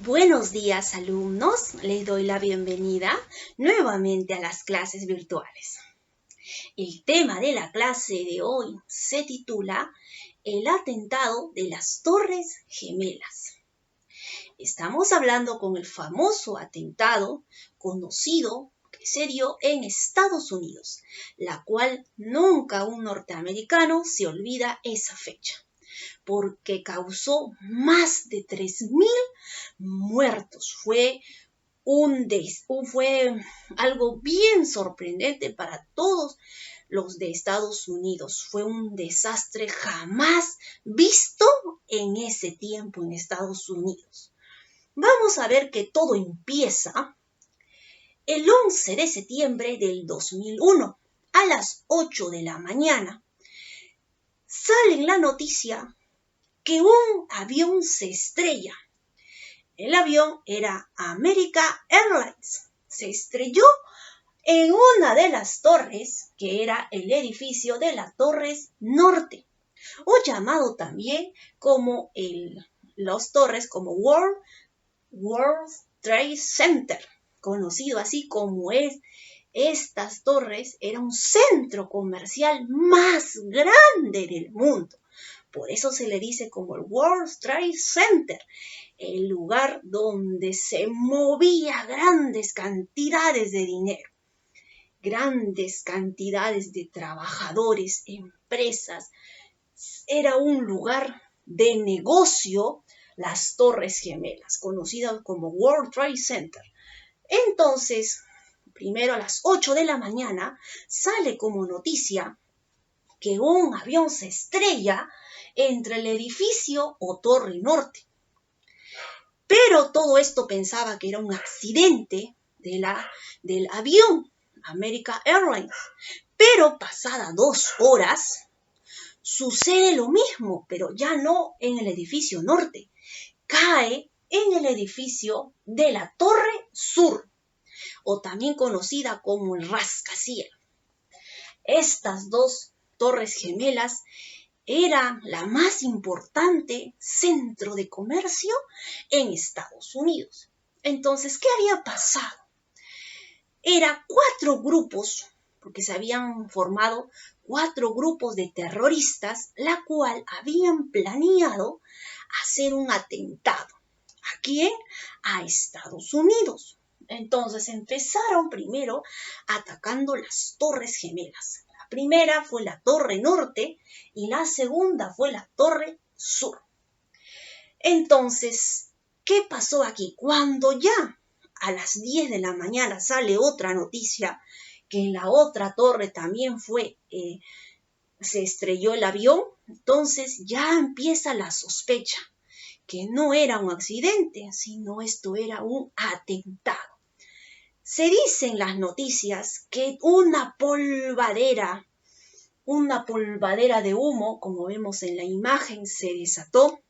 Buenos días, alumnos. Les doy la bienvenida nuevamente a las clases virtuales. El tema de la clase de hoy se titula El atentado de las Torres Gemelas. Estamos hablando con el famoso atentado conocido que se dio en Estados Unidos, la cual nunca un norteamericano se olvida esa fecha, porque causó más de 3.000 muertos. Fue algo bien sorprendente para todos los de Estados Unidos. Fue un desastre jamás visto en ese tiempo en Estados Unidos. Vamos a ver que todo empieza el 11 de septiembre del 2001 a las 8 de la mañana. Sale en la noticia que un avión se estrella. El avión era American Airlines. Se estrelló en una de las torres, que era el edificio de las Torres Norte, o llamado también como las torres como World Trade Center, conocido así como es. Estas torres era un centro comercial más grande del mundo. Por eso se le dice como el World Trade Center, el lugar donde se movía grandes cantidades de dinero, grandes cantidades de trabajadores, empresas. Era un lugar de negocio, las Torres Gemelas, conocidas como World Trade Center. Entonces, primero a las 8 de la mañana, sale como noticia que un avión se estrella entre el edificio o Torre Norte. Pero todo esto pensaba que era un accidente del avión American Airlines. Pero pasadas 2 horas, sucede lo mismo, pero ya no en el edificio norte. Cae en el edificio de la Torre Sur, o también conocida como el rascacielos. Estas 2 torres gemelas era la más importante centro de comercio en Estados Unidos. Entonces, ¿qué había pasado? Eran 4 grupos, porque se habían formado 4 grupos de terroristas, la cual habían planeado hacer un atentado. ¿A quién? A Estados Unidos. Entonces empezaron primero atacando las Torres Gemelas. La primera fue la Torre Norte y la segunda fue la Torre Sur. Entonces, ¿qué pasó aquí? Cuando ya a las 10 de la mañana sale otra noticia que en la otra torre también se estrelló el avión, entonces ya empieza la sospecha que no era un accidente, sino esto era un atentado. Se dice en las noticias que una polvadera de humo, como vemos en la imagen, se desató.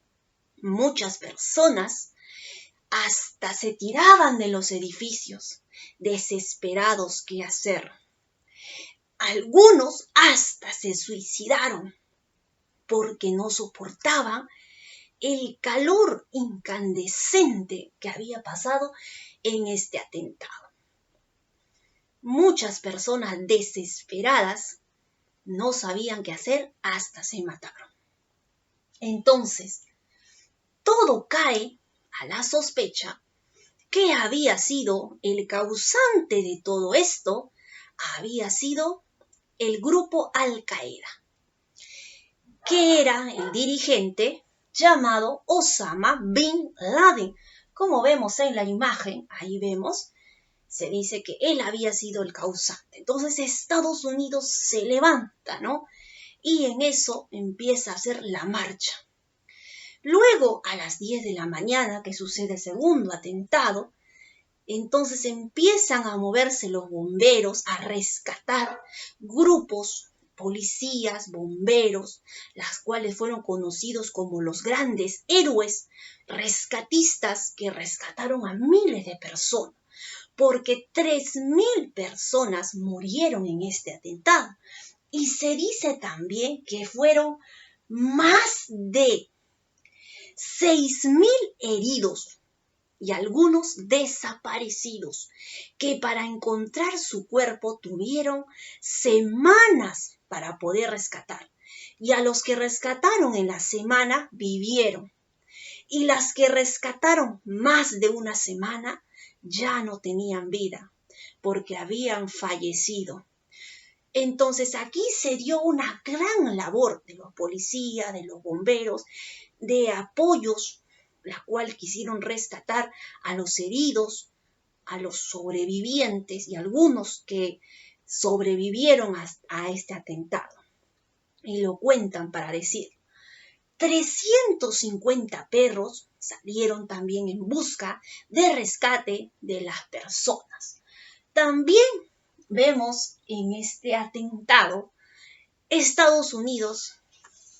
Muchas personas hasta se tiraban de los edificios, desesperados qué hacer. Algunos hasta se suicidaron porque no soportaban el calor incandescente que había pasado en este atentado. Muchas personas desesperadas no sabían qué hacer, hasta se mataron. Entonces, todo cae a la sospecha que había sido el causante de todo esto, había sido el grupo Al-Qaeda, que era el dirigente llamado Osama Bin Laden. Como vemos en la imagen, ahí vemos, se dice que él había sido el causante. Entonces Estados Unidos se levanta, ¿no? Y en eso empieza a hacer la marcha. Luego, a las 10 de la mañana, que sucede el segundo atentado, entonces empiezan a moverse los bomberos, a rescatar grupos, policías, bomberos, las cuales fueron conocidos como los grandes héroes rescatistas que rescataron a miles de personas, porque 3.000 personas murieron en este atentado. Y se dice también que fueron más de 6.000 heridos. y algunos desaparecidos, que para encontrar su cuerpo tuvieron semanas para poder rescatar. Y a los que rescataron en la semana vivieron. Y las que rescataron más de una semana ya no tenían vida, porque habían fallecido. Entonces aquí se dio una gran labor de los policías, de los bomberos, de apoyos, la cual quisieron rescatar a los heridos, a los sobrevivientes y algunos que sobrevivieron a este atentado. Y lo cuentan para decir, 350 perros salieron también en busca de rescate de las personas. También vemos en este atentado, Estados Unidos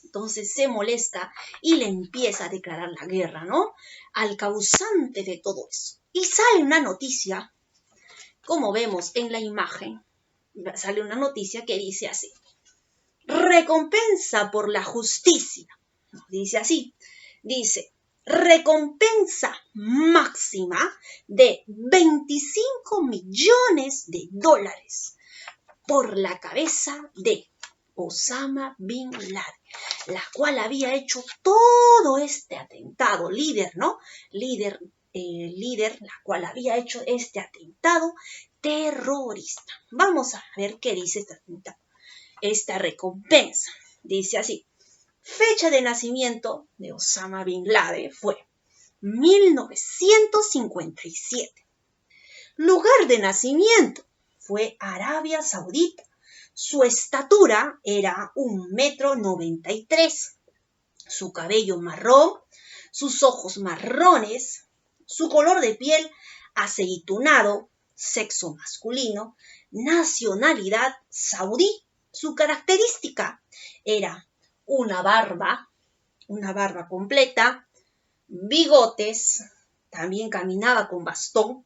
entonces se molesta y le empieza a declarar la guerra, ¿no? Al causante de todo eso. Y sale una noticia, como vemos en la imagen, sale una noticia que dice así, recompensa por la justicia. Dice así, dice, recompensa máxima de $25 millones por la cabeza de Osama Bin Laden, la cual había hecho todo este atentado, líder, la cual había hecho este atentado terrorista. Vamos a ver qué dice este atentado, esta recompensa. Dice así, fecha de nacimiento de Osama Bin Laden fue 1957. Lugar de nacimiento fue Arabia Saudita. Su estatura era 1,93 m. Su cabello marrón, sus ojos marrones, su color de piel aceitunado, sexo masculino, nacionalidad saudí. Su característica era una barba completa, bigotes, también caminaba con bastón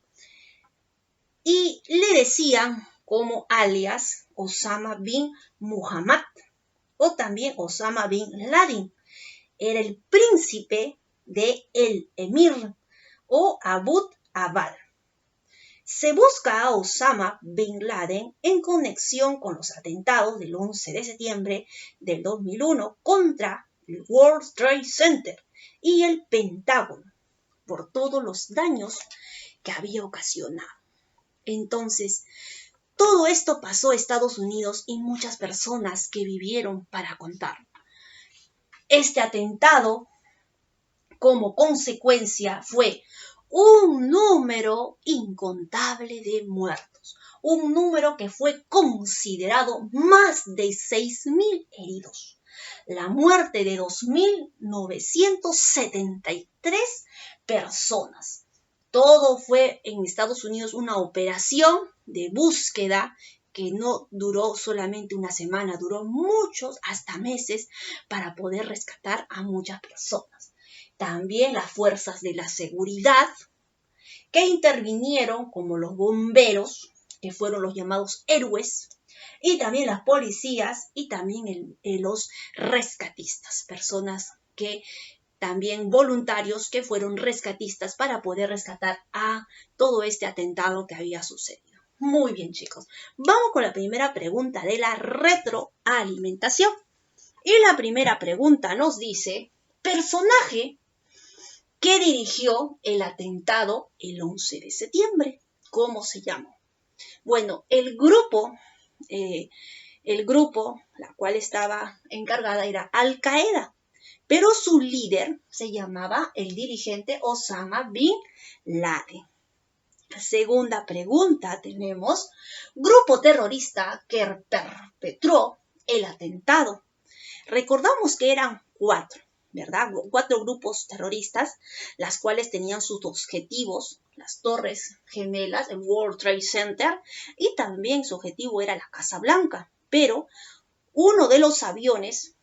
y le decían como alias Osama bin Muhammad o también Osama bin Laden. Era el príncipe de el Emir o Abu Abal. Se busca a Osama Bin Laden en conexión con los atentados del 11 de septiembre del 2001 contra el World Trade Center y el Pentágono por todos los daños que había ocasionado. Entonces, todo esto pasó en Estados Unidos y muchas personas que vivieron para contar. Este atentado, como consecuencia, fue un número incontable de muertos, un número que fue considerado más de 6,000 heridos, la muerte de 2,973 personas. Todo fue en Estados Unidos una operación de búsqueda que no duró solamente una semana, duró muchos, hasta meses, para poder rescatar a muchas personas. También las fuerzas de la seguridad que intervinieron, como los bomberos, que fueron los llamados héroes, y también las policías y también los rescatistas, personas que también voluntarios que fueron rescatistas para poder rescatar a todo este atentado que había sucedido. Muy bien, chicos. Vamos con la primera pregunta de la retroalimentación. Y la primera pregunta nos dice, personaje que dirigió el atentado el 11 de septiembre. ¿Cómo se llamó? Bueno, el grupo, la cual estaba encargada era Al-Qaeda, pero su líder se llamaba el dirigente Osama Bin Laden. Segunda pregunta tenemos, grupo terrorista que perpetró el atentado. Recordamos que eran 4, ¿verdad? 4 grupos terroristas, las cuales tenían sus objetivos, las Torres Gemelas, el World Trade Center, y también su objetivo era la Casa Blanca. Pero uno de los aviones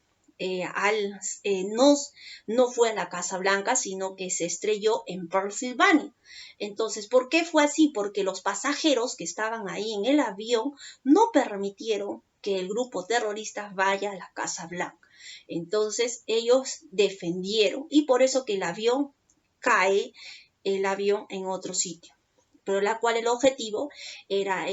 no fue a la Casa Blanca, sino que se estrelló en Pensilvania. Entonces, ¿por qué fue así? Porque los pasajeros que estaban ahí en el avión no permitieron que el grupo terrorista vaya a la Casa Blanca. Entonces, ellos defendieron y por eso que el avión cae el avión en otro sitio, pero la cual el objetivo era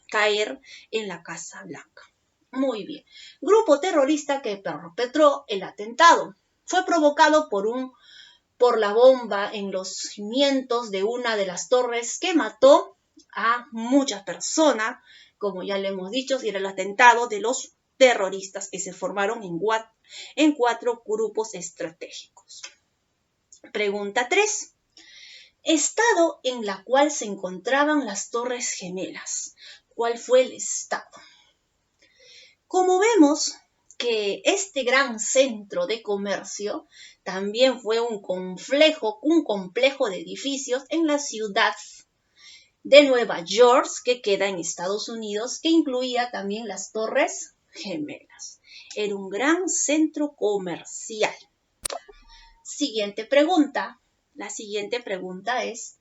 caer en la Casa Blanca. Muy bien. Grupo terrorista que perpetró el atentado. Fue provocado por la bomba en los cimientos de una de las torres que mató a muchas personas. Como ya le hemos dicho, era el atentado de los terroristas que se formaron en 4 grupos estratégicos. Pregunta 3. Estado en la cual se encontraban las Torres Gemelas. ¿Cuál fue el estado? Como vemos que este gran centro de comercio también fue un complejo de edificios en la ciudad de Nueva York, que queda en Estados Unidos, que incluía también las Torres Gemelas. Era un gran centro comercial. Siguiente pregunta. La siguiente pregunta es: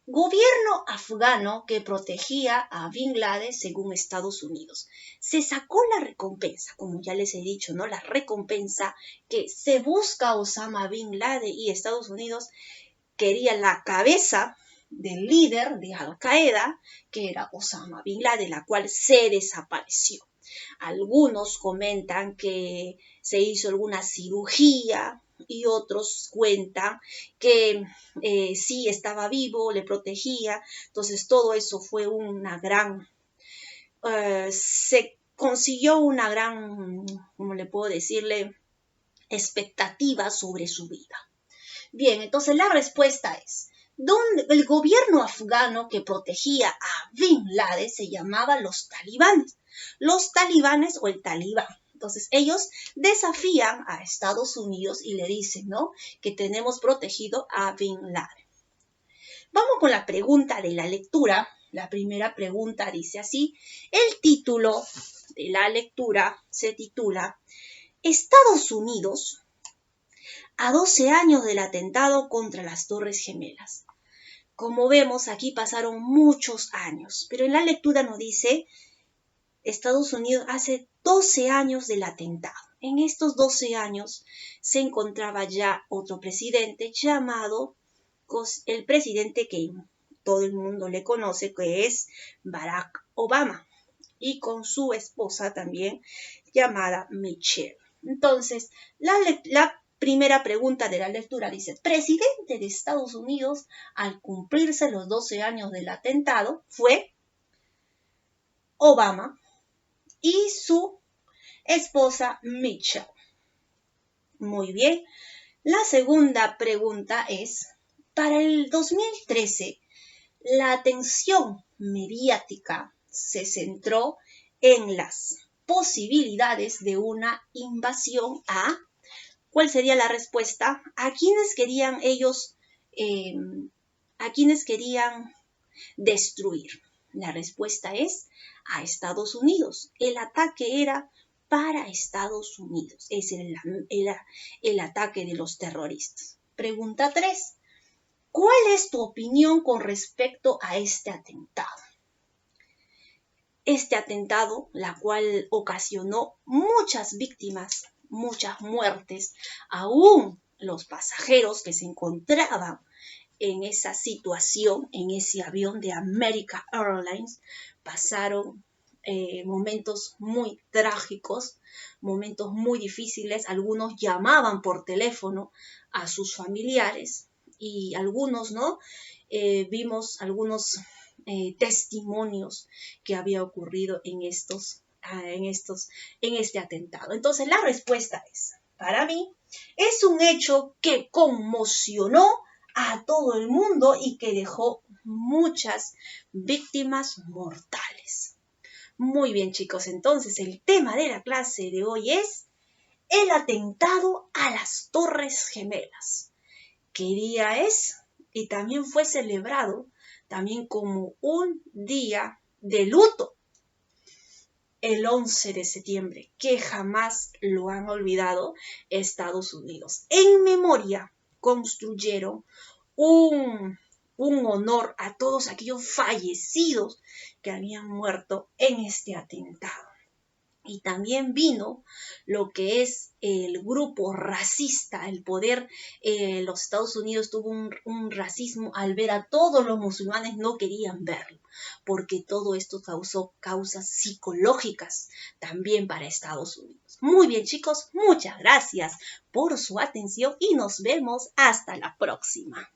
gobierno afgano que protegía a Bin Laden según Estados Unidos. Se sacó la recompensa, como ya les he dicho, ¿no? La recompensa que se busca a Osama Bin Laden, y Estados Unidos quería la cabeza del líder de Al Qaeda, que era Osama Bin Laden, la cual se desapareció. Algunos comentan que se hizo alguna cirugía y otros cuentan que sí estaba vivo, le protegía. Entonces todo eso fue una gran... se consiguió una gran, ¿cómo le puedo decirle?, expectativa sobre su vida. Bien, entonces la respuesta es: el gobierno afgano que protegía a Bin Laden se llamaba los talibanes. Los talibanes o el talibán. Entonces ellos desafían a Estados Unidos y le dicen, ¿no?, que tenemos protegido a Bin Laden. Vamos con la pregunta de la lectura. La primera pregunta dice así. El título de la lectura se titula: Estados Unidos a 12 años del atentado contra las Torres Gemelas. Como vemos, aquí pasaron muchos años, pero en la lectura nos dice Estados Unidos hace 12 años del atentado. En estos 12 años se encontraba ya otro presidente llamado el presidente que todo el mundo le conoce, que es Barack Obama, y con su esposa también llamada Michelle. Entonces, la primera pregunta de la lectura dice: presidente de Estados Unidos al cumplirse los 12 años del atentado fue Obama y su esposa Michelle. Muy bien. La segunda pregunta es: para el 2013, la atención mediática se centró en las posibilidades de una invasión a... ¿Cuál sería la respuesta? ¿A quiénes querían ellos, a quiénes querían destruir? La respuesta es a Estados Unidos. El ataque era para Estados Unidos. Ese era el ataque de los terroristas. Pregunta 3. ¿Cuál es tu opinión con respecto a este atentado? Este atentado, la cual ocasionó muchas víctimas, muchas muertes, aún los pasajeros que se encontraban en esa situación, en ese avión de American Airlines, pasaron momentos muy trágicos, momentos muy difíciles. Algunos llamaban por teléfono a sus familiares y algunos, ¿no? Vimos algunos testimonios que había ocurrido en este atentado. Entonces la respuesta es, para mí, es un hecho que conmocionó a todo el mundo y que dejó muchas víctimas mortales. Muy bien, chicos, entonces el tema de la clase de hoy es el atentado a las Torres Gemelas. ¿Qué día es? Y también fue celebrado también como un día de luto, el 11 de septiembre, que jamás lo han olvidado Estados Unidos. En memoria construyeron un honor a todos aquellos fallecidos que habían muerto en este atentado. Y también vino lo que es el grupo racista, el poder, los Estados Unidos tuvo un racismo al ver a todos los musulmanes, no querían verlo, porque todo esto causó causas psicológicas también para Estados Unidos. Muy bien, chicos, muchas gracias por su atención y nos vemos hasta la próxima.